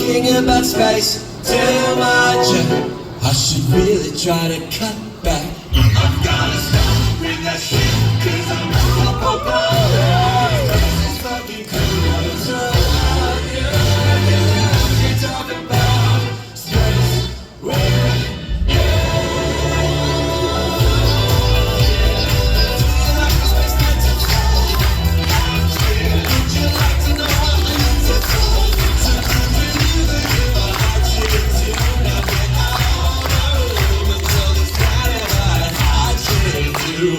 thinking about space too much. I should really try to cut back. I've gotta stop with that shit, 'cause I'm this is fucking cool. So you talk about space with you. Would you like to know what I need to do? So I'm really the hero I did to now get out of the room until this Friday night I did you.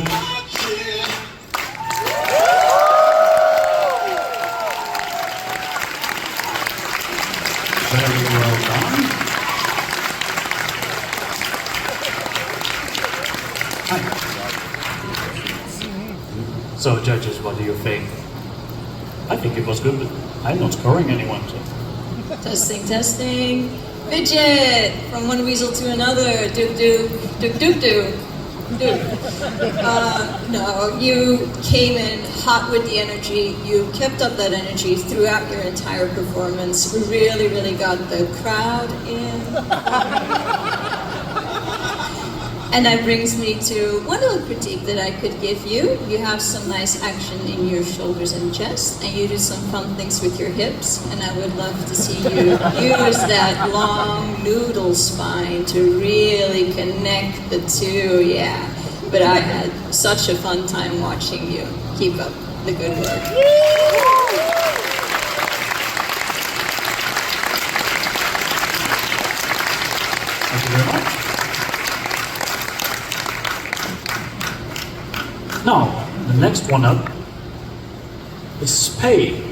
Very well done. Hi. So, judges, what do you think? I think it was good, but I'm not scoring anyone. So. Testing, testing. Fidget! From one weasel to another. Doop doop. Doop doop doop. Doop. No, you came in hot with the energy. You kept up that energy throughout your entire performance. Really, really got the crowd in. And that brings me to one little critique that I could give you. You have some nice action in your shoulders and chest, and you do some fun things with your hips, and I would love to see you use that long noodle spine to really connect the two, yeah. But I had such a fun time watching you. Keep up the good work. Thank you very much. Now, the next one up is Pay.